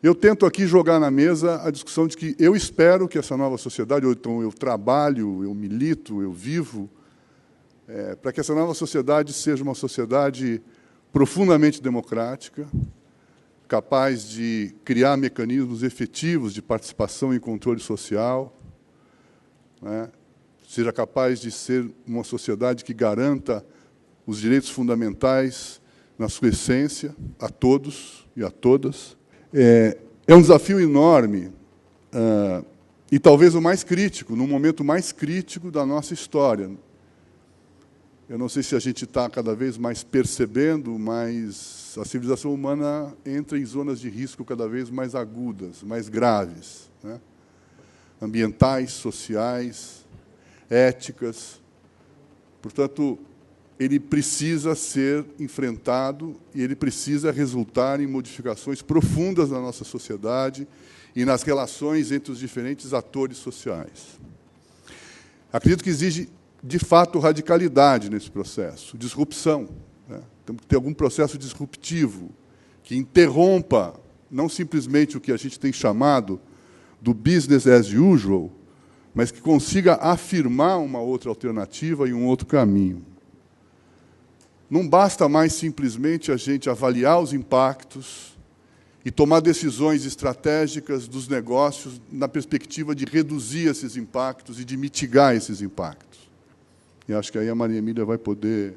Eu tento aqui jogar na mesa a discussão de que eu espero que essa nova sociedade, ou então eu trabalho, eu milito, eu vivo, para que essa nova sociedade seja uma sociedade profundamente democrática, capaz de criar mecanismos efetivos de participação e controle social, né? Seja capaz de ser uma sociedade que garanta os direitos fundamentais na sua essência, a todos e a todas. É um desafio enorme, e talvez o mais crítico, no momento mais crítico da nossa história. Eu não sei se a gente está cada vez mais percebendo, mas a civilização humana entra em zonas de risco cada vez mais agudas, mais graves, né? Ambientais, sociais, éticas. Portanto, ele precisa ser enfrentado e ele precisa resultar em modificações profundas na nossa sociedade e nas relações entre os diferentes atores sociais. Acredito que exige, de fato, radicalidade nesse processo, disrupção, né? Temos que ter algum processo disruptivo que interrompa não simplesmente o que a gente tem chamado do business as usual, mas que consiga afirmar uma outra alternativa e um outro caminho. Não basta mais simplesmente a gente avaliar os impactos e tomar decisões estratégicas dos negócios na perspectiva de reduzir esses impactos e de mitigar esses impactos. E acho que aí a Maria Emília vai poder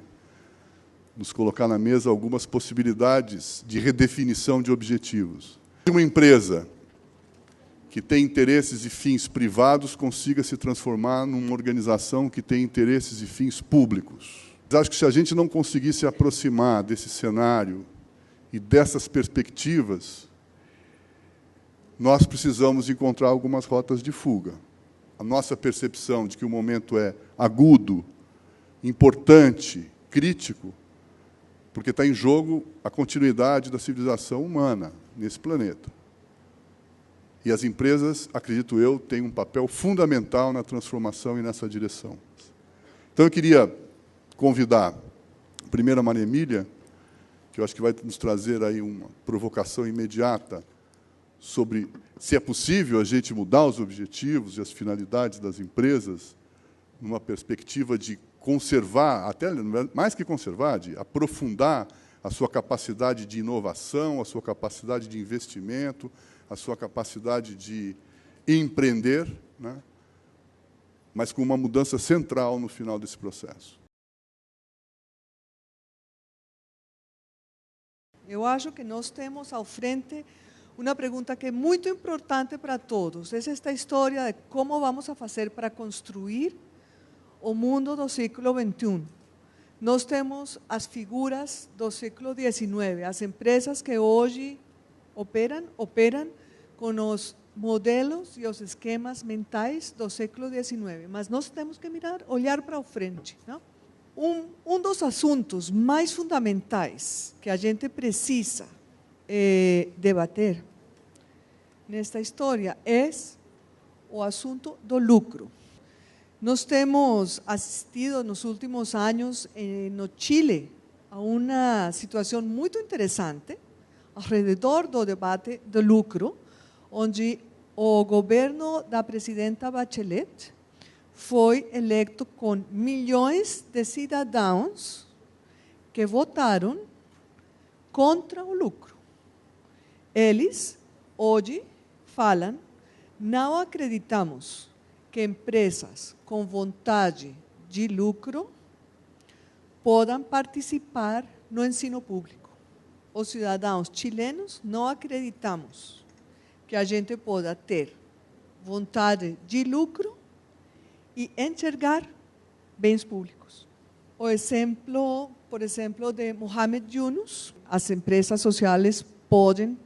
nos colocar na mesa algumas possibilidades de redefinição de objetivos. Uma empresa que tem interesses e fins privados consiga se transformar numa organização que tem interesses e fins públicos. Acho que se a gente não conseguir se aproximar desse cenário e dessas perspectivas, nós precisamos encontrar algumas rotas de fuga. A nossa percepção de que o momento é agudo, importante, crítico, porque está em jogo a continuidade da civilização humana nesse planeta. E as empresas, acredito eu, têm um papel fundamental na transformação e nessa direção. Então, eu queria convidar, primeiro, a Maria Emília, que eu acho que vai nos trazer aí uma provocação imediata sobre se é possível a gente mudar os objetivos e as finalidades das empresas numa perspectiva de conservar, até mais que conservar, de aprofundar a sua capacidade de inovação, a sua capacidade de investimento, a sua capacidade de empreender, né? Mas com uma mudança central no final desse processo. Eu acho que nós temos ao frente uma pergunta que é muito importante para todos. É esta história de como vamos a fazer para construir o mundo do século XXI. Nós temos as figuras do século XIX, as empresas que hoje operam com os modelos e os esquemas mentais do século XIX. Mas nós temos que olhar para o frente, não? Um dos assuntos mais fundamentais que a gente precisa debater nesta história é o assunto do lucro. Nós temos assistido nos últimos anos no Chile a uma situação muito interessante ao redor do debate do lucro, onde o governo da presidenta Bachelet foi eleito com milhões de cidadãos que votaram contra o lucro. Eles, hoje, falam, não acreditamos que empresas com vontade de lucro possam participar no ensino público. Os cidadãos chilenos não acreditamos que a gente possa ter vontade de lucro e enxergar bens públicos. O exemplo, por exemplo, de Mohamed Yunus, as empresas sociais podem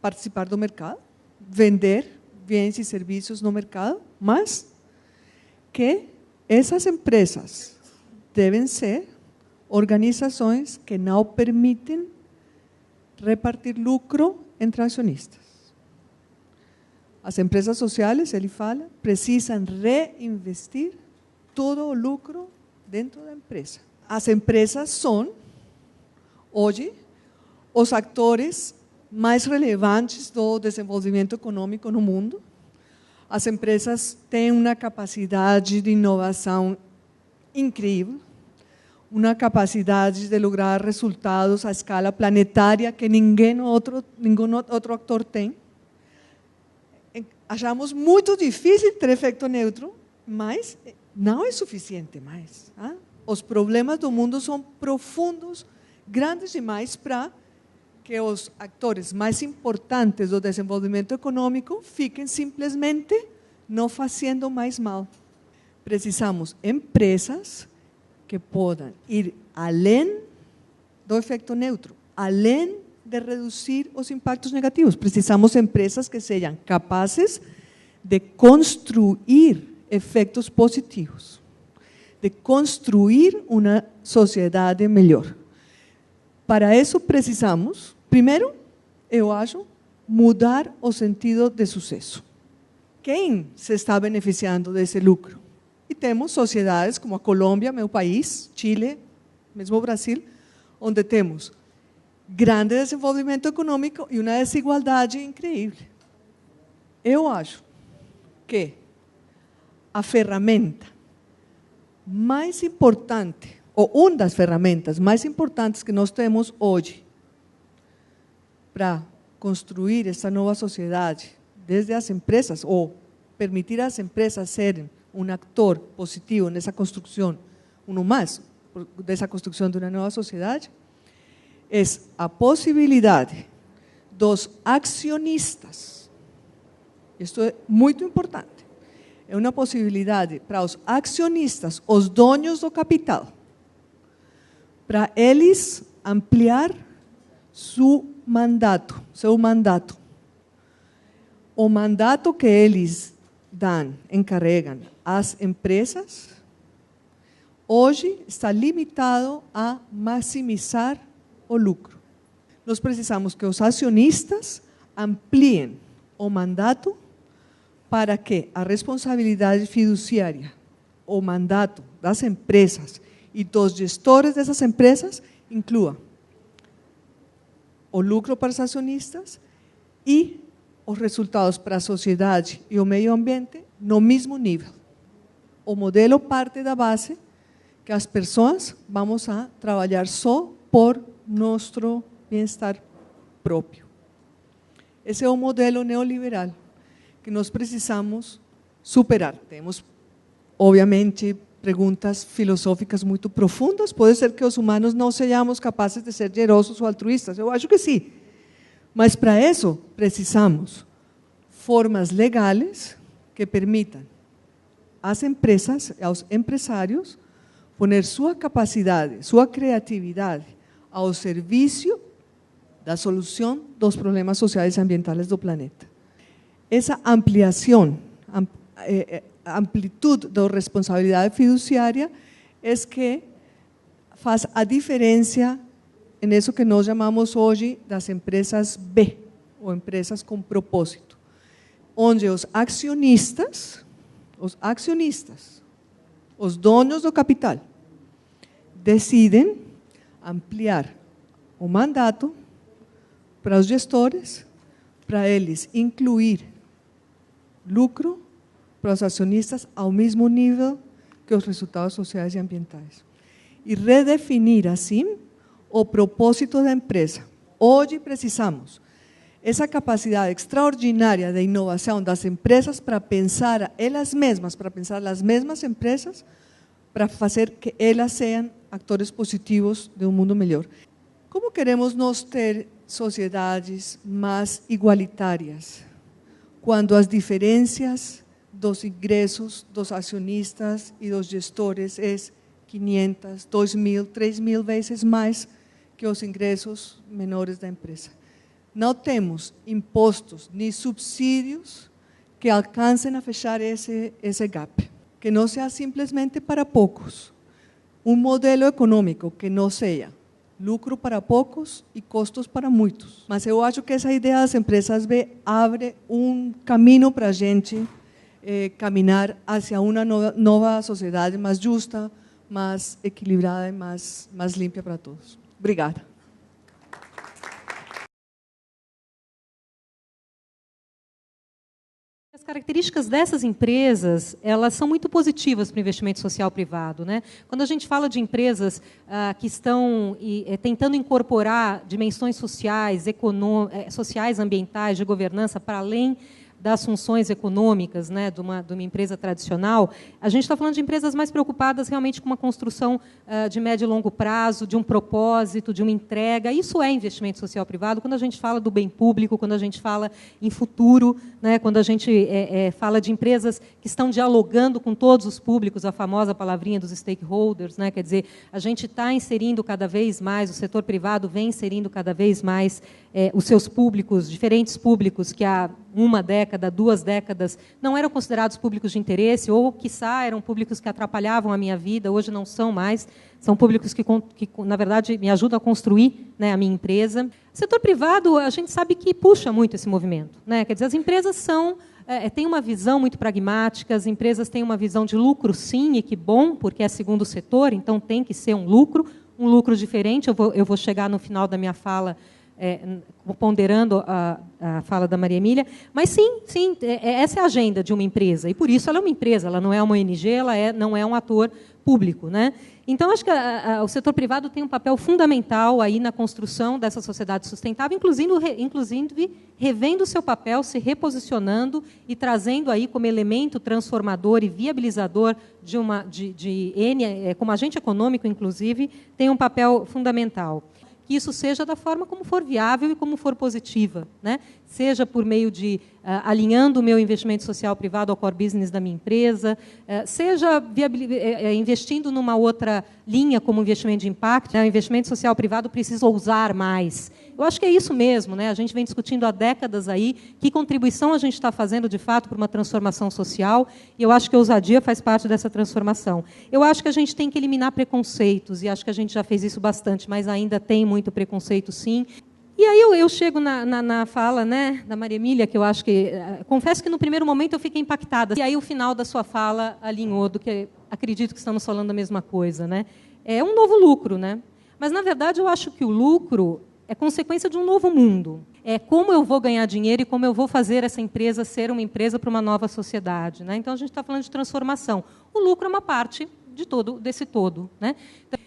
participar do mercado, vender bens e serviços no mercado, mas que essas empresas devem ser organizações que não permitem repartir lucro entre acionistas. As empresas sociais, ele fala, precisam reinvestir todo o lucro dentro da empresa. As empresas são, hoje, os atores mais relevantes do desenvolvimento econômico no mundo. As empresas têm uma capacidade de inovação incrível, uma capacidade de lograr resultados à escala planetária que nenhum outro ator tem. Achamos muito difícil ter efeito neutro, mas não é suficiente mais. Os problemas do mundo são profundos, grandes demais para que os atores mais importantes do desenvolvimento econômico fiquem simplesmente não fazendo mais mal. Precisamos empresas que possam ir além do efeito neutro, além de reduzir os impactos negativos. Precisamos empresas que sejam capazes de construir efeitos positivos, de construir uma sociedade melhor. Para isso precisamos, primeiro, eu acho, mudar o sentido de sucesso. Quem se está beneficiando desse lucro? E temos sociedades como a Colômbia, meu país, Chile, mesmo o Brasil, onde temos grande desenvolvimento econômico e uma desigualdade incrível. Eu acho que a ferramenta mais importante, ou uma das ferramentas mais importantes que nós temos hoje para construir essa nova sociedade, desde as empresas, ou permitir às empresas serem um ator positivo nessa construção, um mais dessa construção de uma nova sociedade, é a possibilidade dos acionistas. Isto é muito importante. É uma possibilidade para os acionistas, os donos do capital, para eles ampliar seu mandato. O mandato que eles encarregam às empresas, hoje está limitado a maximizar o lucro. Nós precisamos que os acionistas ampliem o mandato para que a responsabilidade fiduciária, o mandato das empresas e dos gestores dessas empresas inclua o lucro para os acionistas e os resultados para a sociedade e o meio ambiente no mesmo nível. O modelo parte da base que as pessoas vamos a trabalhar só por nosso bem-estar próprio. Esse é o modelo neoliberal que nós precisamos superar. Temos, obviamente, perguntas filosóficas muito profundas. Pode ser que os humanos não sejamos capazes de ser generosos ou altruístas. Eu acho que sim. Mas para isso precisamos formas legais que permitam às empresas, aos empresários, poner sua capacidade, sua criatividade ao serviço da solução dos problemas sociais e ambientais do planeta. Essa ampliação, amplitude da responsabilidade fiduciária é que faz a diferença nisso que nós chamamos hoje das empresas B, ou empresas com propósito, onde os acionistas, os donos do capital, decidem ampliar o mandato para os gestores, para eles incluir lucro para os acionistas ao mesmo nível que os resultados sociais e ambientais. E redefinir, assim, o propósito da empresa. Hoje precisamos essa capacidade extraordinária de inovação das empresas para pensar elas mesmas, para pensar as mesmas empresas, para fazer que elas sejam atores positivos de um mundo melhor. Como queremos nós ter sociedades mais igualitárias, quando as diferenças dos ingressos dos acionistas e dos gestores é 500, 2.000, 3.000 vezes mais que os ingressos menores da empresa? Não temos impostos nem subsídios que alcancem a fechar esse gap, que não seja simplesmente para poucos. Um modelo econômico que não seja lucro para poucos e custos para muitos. Mas eu acho que essa ideia das empresas B abre um caminho para a gente caminhar hacia uma nova sociedade mais justa, mais equilibrada e mais limpa para todos. Obrigada. As características dessas empresas, elas são muito positivas para o investimento social privado, né? Quando a gente fala de empresas que estão tentando incorporar dimensões sociais, sociais, ambientais, de governança, para além das funções econômicas, né, de uma empresa tradicional, a gente está falando de empresas mais preocupadas realmente com uma construção de médio e longo prazo, de um propósito, de uma entrega. Isso é investimento social privado, quando a gente fala do bem público, quando a gente fala em futuro, né, quando a gente fala de empresas que estão dialogando com todos os públicos, a famosa palavrinha dos stakeholders, né, quer dizer, a gente está inserindo cada vez mais, o setor privado vem inserindo cada vez mais os seus públicos, diferentes públicos que há uma década, 2 décadas, não eram considerados públicos de interesse, ou, quiçá, eram públicos que atrapalhavam a minha vida, hoje não são mais, são públicos que na verdade, me ajudam a construir, né, a minha empresa. O setor privado, a gente sabe que puxa muito esse movimento, né? Quer dizer, as empresas têm uma visão muito pragmática, as empresas têm uma visão de lucro, sim, e que bom, porque é segundo setor, então tem que ser um lucro diferente. Eu vou chegar no final da minha fala ponderando a fala da Maria Emília, mas sim, essa é a agenda de uma empresa, e por isso ela é uma empresa, ela não é uma ONG, ela não é um ator público, né? Então, acho que o setor privado tem um papel fundamental aí na construção dessa sociedade sustentável, inclusive revendo o seu papel, se reposicionando e trazendo aí como elemento transformador e viabilizador como agente econômico, inclusive, tem um papel fundamental. Que isso seja da forma como for viável e como for positiva, né? Seja por meio de alinhando o meu investimento social privado ao core business da minha empresa, seja investindo numa outra linha como investimento de impacto, né? O investimento social privado precisa ousar mais. Eu acho que é isso mesmo, né? A gente vem discutindo há décadas aí que contribuição a gente está fazendo, de fato, para uma transformação social, e eu acho que a ousadia faz parte dessa transformação. Eu acho que a gente tem que eliminar preconceitos, e acho que a gente já fez isso bastante, mas ainda tem muito preconceito, sim. E aí eu chego na fala, né, da Maria Emília, que eu acho que... confesso que no primeiro momento eu fiquei impactada, e aí o final da sua fala alinhou do que acredito que estamos falando a mesma coisa, né? É um novo lucro, né? Mas, na verdade, eu acho que o lucro é consequência de um novo mundo. É como eu vou ganhar dinheiro e como eu vou fazer essa empresa ser uma empresa para uma nova sociedade, né? Então, a gente está falando de transformação. O lucro é uma parte desse todo, né? Então,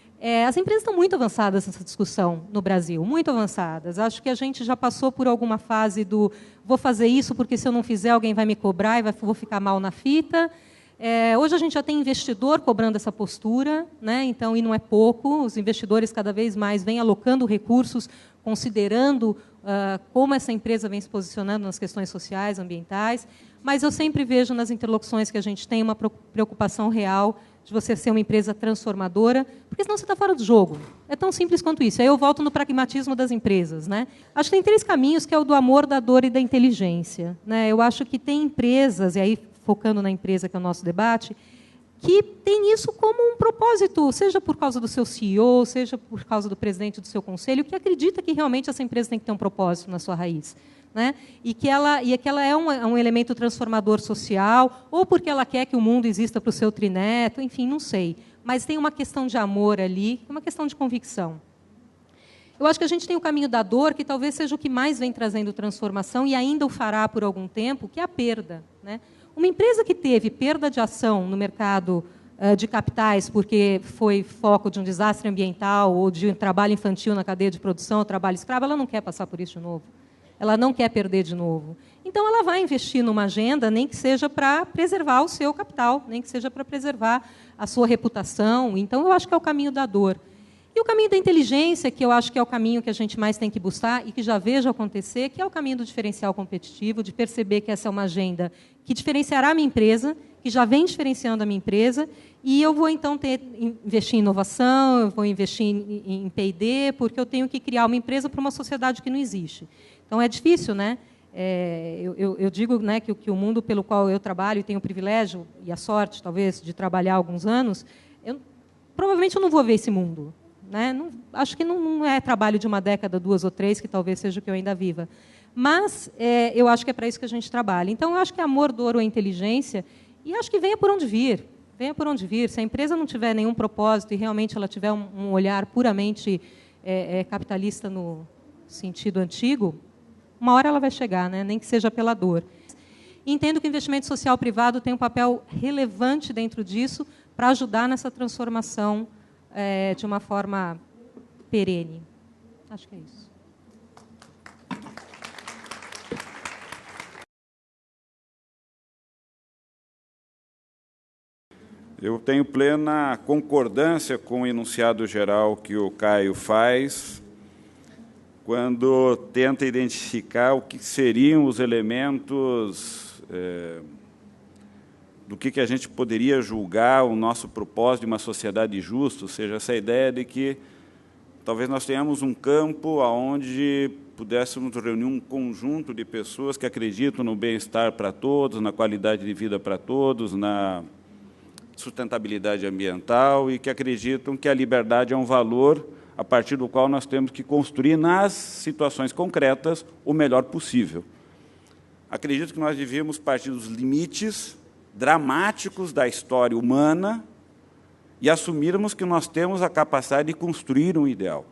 as empresas estão muito avançadas nessa discussão no Brasil, muito avançadas. Acho que a gente já passou por alguma fase do vou fazer isso porque, se eu não fizer, alguém vai me cobrar e vou ficar mal na fita. Hoje a gente já tem investidor cobrando essa postura, né? Então, e não é pouco, os investidores cada vez mais vêm alocando recursos, considerando como essa empresa vem se posicionando nas questões sociais, ambientais, mas eu sempre vejo nas interlocuções que a gente tem uma preocupação real de você ser uma empresa transformadora, porque senão você está fora do jogo. É tão simples quanto isso. Aí eu volto no pragmatismo das empresas, né? Acho que tem 3 caminhos, que é o do amor, da dor e da inteligência, né? Eu acho que tem empresas, e aí focando na empresa, que é o nosso debate, que tem isso como um propósito, seja por causa do seu CEO, seja por causa do presidente do seu conselho, que acredita que realmente essa empresa tem que ter um propósito na sua raiz, né? E que ela é um elemento transformador social, ou porque ela quer que o mundo exista para o seu trineto, enfim, não sei. Mas tem uma questão de amor ali, uma questão de convicção. Eu acho que a gente tem o caminho da dor, que talvez seja o que mais vem trazendo transformação, e ainda o fará por algum tempo, que é a perda, né? Uma empresa que teve perda de ação no mercado de capitais porque foi foco de um desastre ambiental ou de um trabalho infantil na cadeia de produção, ou trabalho escravo, ela não quer passar por isso de novo. Ela não quer perder de novo. Então, ela vai investir numa agenda, nem que seja para preservar o seu capital, nem que seja para preservar a sua reputação. Então, eu acho que é o caminho da dor. E o caminho da inteligência, que eu acho que é o caminho que a gente mais tem que buscar e que já vejo acontecer, que é o caminho do diferencial competitivo, de perceber que essa é uma agenda que diferenciará a minha empresa, que já vem diferenciando a minha empresa, e eu vou, então, investir em inovação, eu vou investir em P&D, porque eu tenho que criar uma empresa para uma sociedade que não existe. Então, é difícil, né? Eu digo, né, que o mundo pelo qual eu trabalho, e tenho o privilégio e a sorte, talvez, de trabalhar há alguns anos, provavelmente eu não vou ver esse mundo. né? Acho que não é trabalho de uma década, 2 ou 3, que talvez seja o que eu ainda viva. Mas eu acho que é para isso que a gente trabalha. Então, eu acho que amor, dor ou inteligência, e acho que venha por onde vir. Venha por onde vir. Se a empresa não tiver nenhum propósito e realmente ela tiver um olhar puramente capitalista no sentido antigo, uma hora ela vai chegar, né? Nem que seja pela dor. Entendo que o investimento social privado tem um papel relevante dentro disso para ajudar nessa transformação de uma forma perene. Acho que é isso. Eu tenho plena concordância com o enunciado geral que o Caio faz, quando tenta identificar o que seriam os elementos do que a gente poderia julgar o nosso propósito de uma sociedade justa, ou seja, essa ideia de que talvez nós tenhamos um campo onde pudéssemos reunir um conjunto de pessoas que acreditam no bem-estar para todos, na qualidade de vida para todos, na sustentabilidade ambiental e que acreditam que a liberdade é um valor a partir do qual nós temos que construir nas situações concretas o melhor possível. Acredito que nós devíamos partir dos limites dramáticos da história humana e assumirmos que nós temos a capacidade de construir um ideal.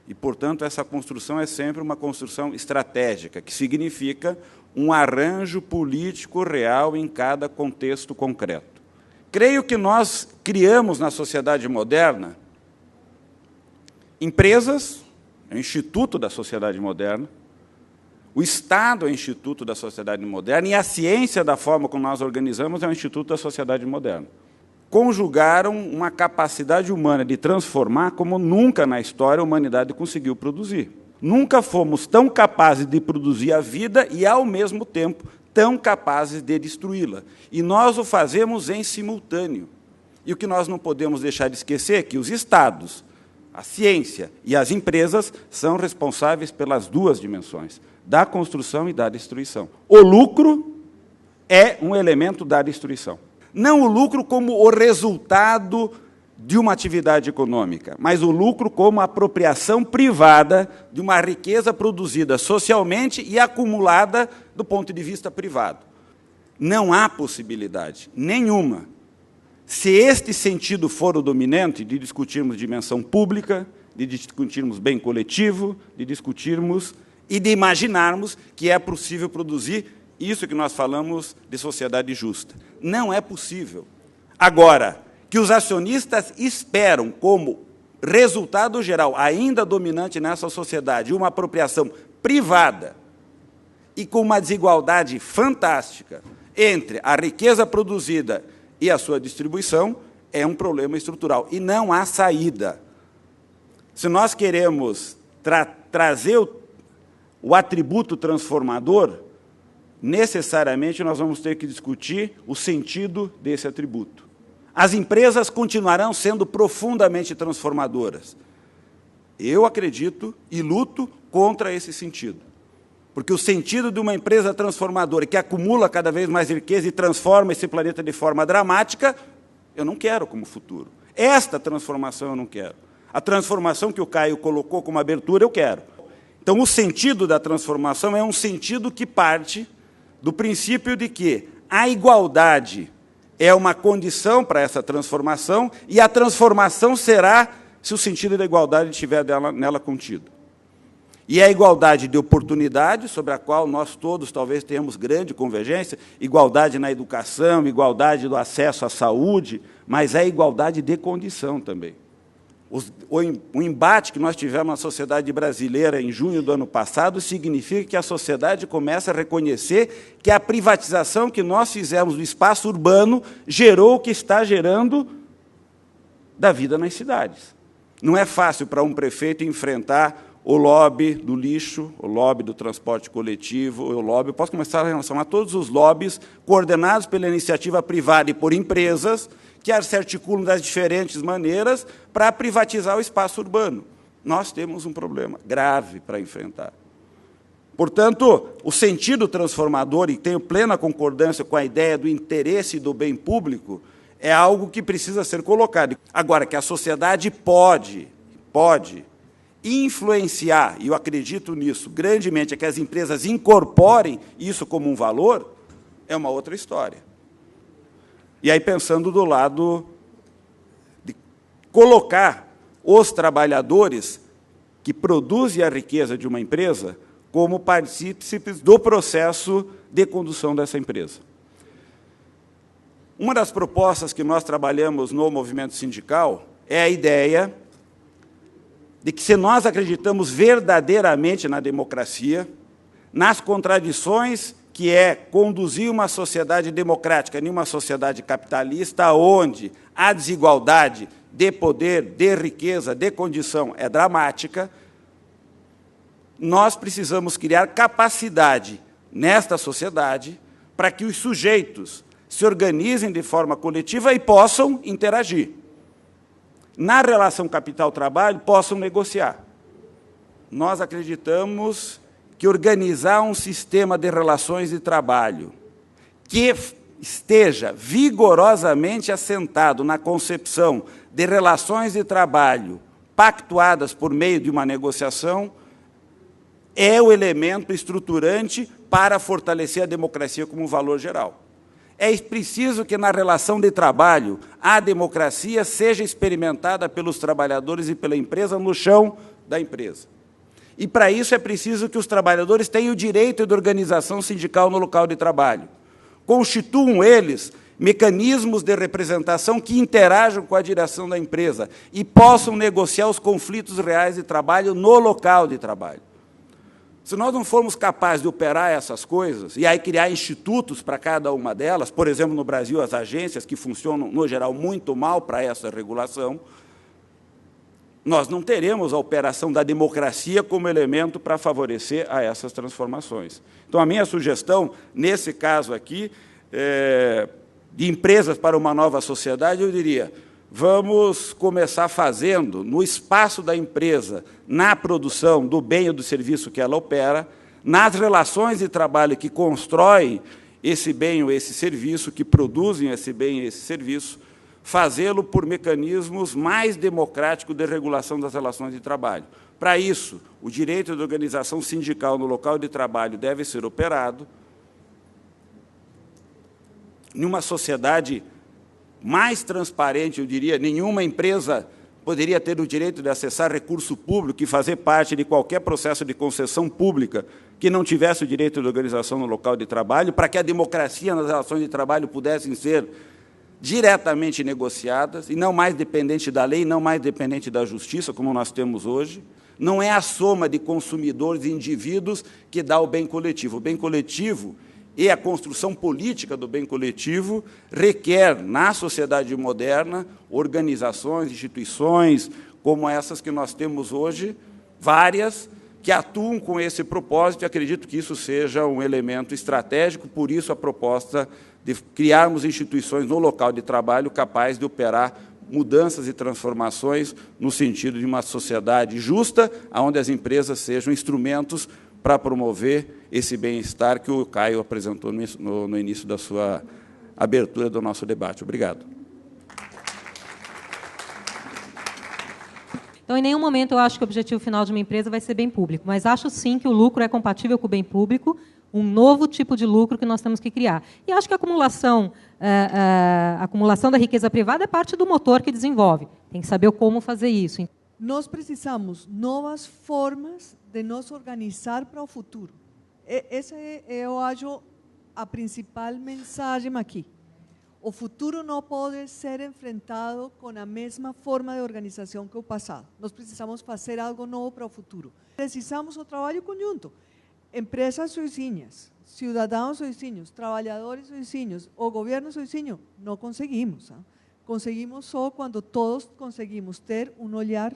E, portanto, essa construção é sempre uma construção estratégica, que significa um arranjo político real em cada contexto concreto. Creio que nós criamos na sociedade moderna empresas, é o Instituto da Sociedade Moderna, o Estado é o Instituto da Sociedade Moderna e a ciência, da forma como nós organizamos, é o Instituto da Sociedade Moderna. Conjugaram uma capacidade humana de transformar como nunca na história a humanidade conseguiu produzir. Nunca fomos tão capazes de produzir a vida e, ao mesmo tempo, tão capazes de destruí-la. E nós o fazemos em simultâneo. E o que nós não podemos deixar de esquecer é que os Estados, a ciência e as empresas são responsáveis pelas duas dimensões, da construção e da destruição. O lucro é um elemento da destruição. Não o lucro como o resultado de uma atividade econômica, mas o lucro como a apropriação privada de uma riqueza produzida socialmente e acumulada do ponto de vista privado. Não há possibilidade nenhuma, se este sentido for o dominante, de discutirmos dimensão pública, de discutirmos bem coletivo, de discutirmos e de imaginarmos que é possível produzir isso que nós falamos de sociedade justa. Não é possível. Agora, que os acionistas esperam como resultado geral, ainda dominante nessa sociedade, uma apropriação privada e com uma desigualdade fantástica entre a riqueza produzida e a sua distribuição, é um problema estrutural. E não há saída. Se nós queremos trazer o atributo transformador, necessariamente nós vamos ter que discutir o sentido desse atributo. As empresas continuarão sendo profundamente transformadoras. Eu acredito e luto contra esse sentido. Porque o sentido de uma empresa transformadora que acumula cada vez mais riqueza e transforma esse planeta de forma dramática, eu não quero como futuro. Esta transformação eu não quero. A transformação que o Caio colocou como abertura, eu quero. Então, o sentido da transformação é um sentido que parte do princípio de que a igualdade é uma condição para essa transformação, e a transformação será se o sentido da igualdade estiver nela contido. E a igualdade de oportunidade, sobre a qual nós todos talvez tenhamos grande convergência, igualdade na educação, igualdade do acesso à saúde, mas é igualdade de condição também. O embate que nós tivemos na sociedade brasileira em junho do ano passado significa que a sociedade começa a reconhecer que a privatização que nós fizemos do espaço urbano gerou o que está gerando da vida nas cidades. Não é fácil para um prefeito enfrentar o lobby do lixo, o lobby do transporte coletivo, o lobby, eu posso começar a relacionar todos os lobbies coordenados pela iniciativa privada e por empresas que se articulam das diferentes maneiras para privatizar o espaço urbano. Nós temos um problema grave para enfrentar. Portanto, o sentido transformador, e tenho plena concordância com a ideia do interesse do bem público, é algo que precisa ser colocado. Agora, que a sociedade pode pode influenciar, e eu acredito nisso grandemente, é que as empresas incorporem isso como um valor, é uma outra história. E aí, pensando do lado de colocar os trabalhadores que produzem a riqueza de uma empresa como partícipes do processo de condução dessa empresa. Uma das propostas que nós trabalhamos no movimento sindical é a ideia de que, se nós acreditamos verdadeiramente na democracia, nas contradições que é conduzir uma sociedade democrática em uma sociedade capitalista, onde a desigualdade de poder, de riqueza, de condição é dramática, nós precisamos criar capacidade nesta sociedade para que os sujeitos se organizem de forma coletiva e possam interagir. Na relação capital-trabalho, possam negociar. Nós acreditamos que organizar um sistema de relações de trabalho que esteja vigorosamente assentado na concepção de relações de trabalho pactuadas por meio de uma negociação é o elemento estruturante para fortalecer a democracia como um valor geral. É preciso que, na relação de trabalho, a democracia seja experimentada pelos trabalhadores e pela empresa no chão da empresa. E, para isso, é preciso que os trabalhadores tenham o direito de organização sindical no local de trabalho. Constituam eles mecanismos de representação que interajam com a direção da empresa e possam negociar os conflitos reais de trabalho no local de trabalho. Se nós não formos capazes de operar essas coisas, e aí criar institutos para cada uma delas, por exemplo, no Brasil, as agências, que funcionam, no geral, muito mal para essa regulação, nós não teremos a operação da democracia como elemento para favorecer a essas transformações. Então, a minha sugestão, nesse caso aqui, de empresas para uma nova sociedade, eu diria: vamos começar fazendo, no espaço da empresa, na produção do bem ou do serviço que ela opera, nas relações de trabalho que constroem esse bem ou esse serviço, que produzem esse bem e esse serviço, fazê-lo por mecanismos mais democráticos de regulação das relações de trabalho. Para isso, o direito de organização sindical no local de trabalho deve ser operado. Em uma sociedade mais transparente, eu diria, nenhuma empresa poderia ter o direito de acessar recurso público e fazer parte de qualquer processo de concessão pública que não tivesse o direito de organização no local de trabalho, para que a democracia nas relações de trabalho pudessem ser diretamente negociadas, e não mais dependente da lei, não mais dependente da justiça, como nós temos hoje. Não é a soma de consumidores e indivíduos que dá o bem coletivo. O bem coletivo e a construção política do bem coletivo requer, na sociedade moderna, organizações, instituições, como essas que nós temos hoje, várias, que atuam com esse propósito, e acredito que isso seja um elemento estratégico. Por isso, a proposta de criarmos instituições no local de trabalho capazes de operar mudanças e transformações no sentido de uma sociedade justa, onde as empresas sejam instrumentos para promover esse bem-estar que o Caio apresentou no início da sua abertura do nosso debate. Obrigado. Então, em nenhum momento eu acho que o objetivo final de uma empresa vai ser bem público, mas acho sim que o lucro é compatível com o bem público, um novo tipo de lucro que nós temos que criar. E acho que a acumulação da riqueza privada é parte do motor que desenvolve. Tem que saber como fazer isso. Nós precisamos novas formas de nos organizar para o futuro. Essa é, eu acho, a principal mensagem aqui. O futuro não pode ser enfrentado com a mesma forma de organização que o passado. Nós precisamos fazer algo novo para o futuro. Precisamos o trabalho conjunto. Empresas sozinhas, cidadãos sozinhos, trabalhadores sozinhos, o governo sozinho, não conseguimos. Conseguimos só quando todos conseguimos ter um olhar,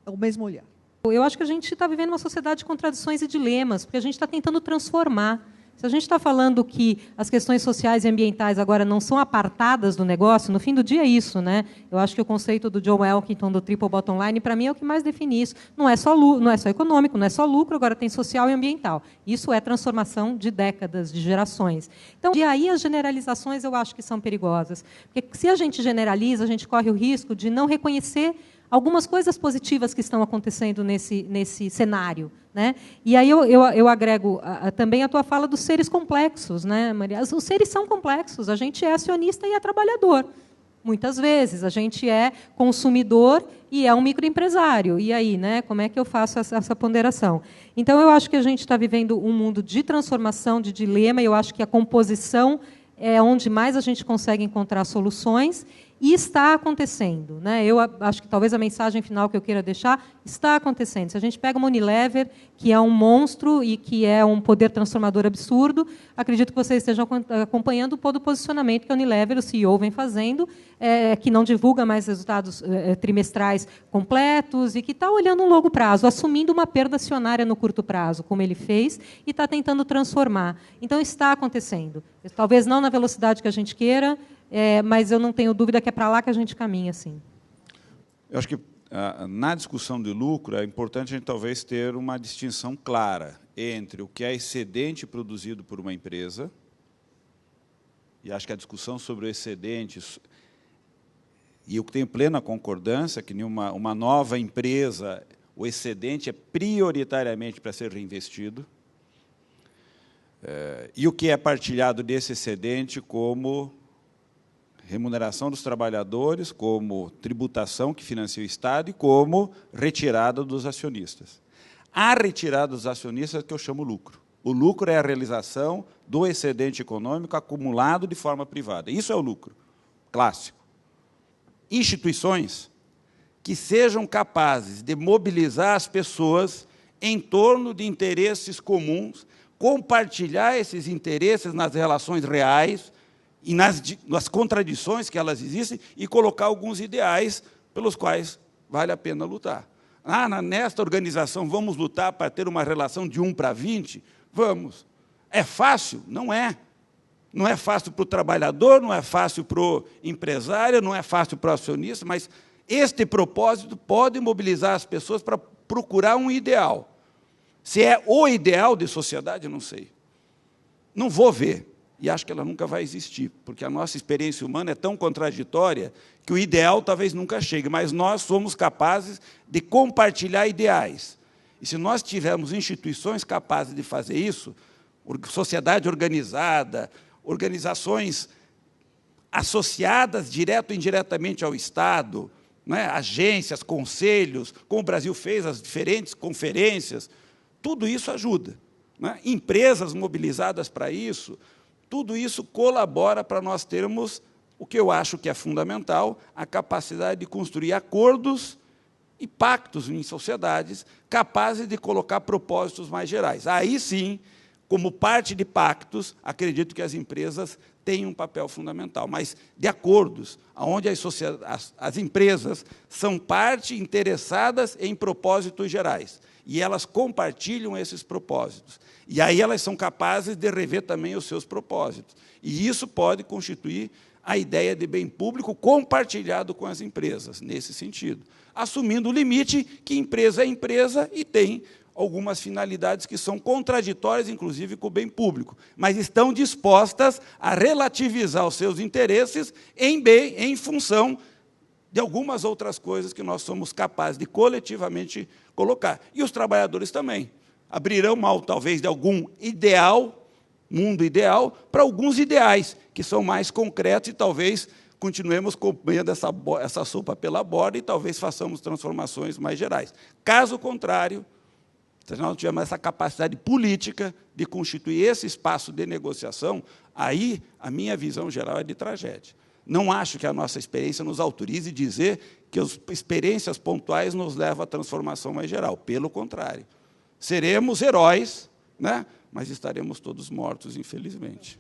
o mesmo olhar. Eu acho que a gente está vivendo uma sociedade de contradições e dilemas, porque a gente está tentando transformar. Se a gente está falando que as questões sociais e ambientais agora não são apartadas do negócio, no fim do dia é isso, né? Eu acho que o conceito do John Elkington, do Triple Bottom Line, para mim é o que mais define isso. Não é só econômico, não é só lucro, agora tem social e ambiental. Isso é transformação de décadas, de gerações. Então, e aí as generalizações eu acho que são perigosas. Porque se a gente generaliza, a gente corre o risco de não reconhecer algumas coisas positivas que estão acontecendo nesse cenário, né? E aí eu agrego também a tua fala dos seres complexos, né, Maria? Os seres são complexos. A gente é acionista e é trabalhador. Muitas vezes a gente é consumidor e é um microempresário. E aí, né? Como é que eu faço essa ponderação? Então, eu acho que a gente está vivendo um mundo de transformação, de dilema. E eu acho que a composição é onde mais a gente consegue encontrar soluções. E está acontecendo, né? Eu acho que talvez a mensagem final que eu queira deixar está acontecendo. Se a gente pega uma Unilever, que é um monstro e que é um poder transformador absurdo, acredito que vocês estejam acompanhando todo o posicionamento que a Unilever, o CEO, vem fazendo, que não divulga mais resultados trimestrais completos e que está olhando um longo prazo, assumindo uma perda acionária no curto prazo, como ele fez, e está tentando transformar. Então, está acontecendo. Talvez não na velocidade que a gente queira, mas eu não tenho dúvida que é para lá que a gente caminha, sim. Eu acho que, na discussão de lucro, é importante a gente, talvez, ter uma distinção clara entre o que é excedente produzido por uma empresa, e acho que a discussão sobre o excedente, e eu tenho plena concordância que, em uma nova empresa, o excedente é prioritariamente para ser reinvestido, e o que é partilhado desse excedente como remuneração dos trabalhadores, como tributação que financia o Estado e como retirada dos acionistas. A retirada dos acionistas é que eu chamo lucro. O lucro é a realização do excedente econômico acumulado de forma privada. Isso é o lucro clássico. Instituições que sejam capazes de mobilizar as pessoas em torno de interesses comuns, compartilhar esses interesses nas relações reais, e nas contradições que elas existem, e colocar alguns ideais pelos quais vale a pena lutar. Nesta organização, vamos lutar para ter uma relação de 1:20? Vamos. É fácil? Não é. Não é fácil para o trabalhador, não é fácil para o empresário, não é fácil para o acionista, mas este propósito pode mobilizar as pessoas para procurar um ideal. Se é o ideal de sociedade, não sei. Não vou ver. E acho que ela nunca vai existir, porque a nossa experiência humana é tão contraditória que o ideal talvez nunca chegue, mas nós somos capazes de compartilhar ideais. E se nós tivermos instituições capazes de fazer isso, sociedade organizada, organizações associadas direto ou indiretamente ao Estado, né, agências, conselhos, como o Brasil fez, as diferentes conferências, tudo isso ajuda, né? Empresas mobilizadas para isso, tudo isso colabora para nós termos o que eu acho que é fundamental, a capacidade de construir acordos e pactos em sociedades capazes de colocar propósitos mais gerais. Aí, sim, como parte de pactos, acredito que as empresas têm um papel fundamental, mas de acordos, onde as empresas são parte interessadas em propósitos gerais, e elas compartilham esses propósitos. E aí elas são capazes de rever também os seus propósitos. E isso pode constituir a ideia de bem público compartilhado com as empresas, nesse sentido, assumindo o limite que empresa é empresa e tem algumas finalidades que são contraditórias, inclusive, com o bem público, mas estão dispostas a relativizar os seus interesses em função de algumas outras coisas que nós somos capazes de coletivamente colocar. E os trabalhadores também abrirão mão, talvez, de algum ideal, mundo ideal, para alguns ideais, que são mais concretos, e talvez continuemos comendo essa sopa pela borda e talvez façamos transformações mais gerais. Caso contrário, se nós não tivermos essa capacidade política de constituir esse espaço de negociação, aí a minha visão geral é de tragédia. Não acho que a nossa experiência nos autorize a dizer que as experiências pontuais nos levam à transformação mais geral. Pelo contrário. Seremos heróis, né? Mas estaremos todos mortos, infelizmente.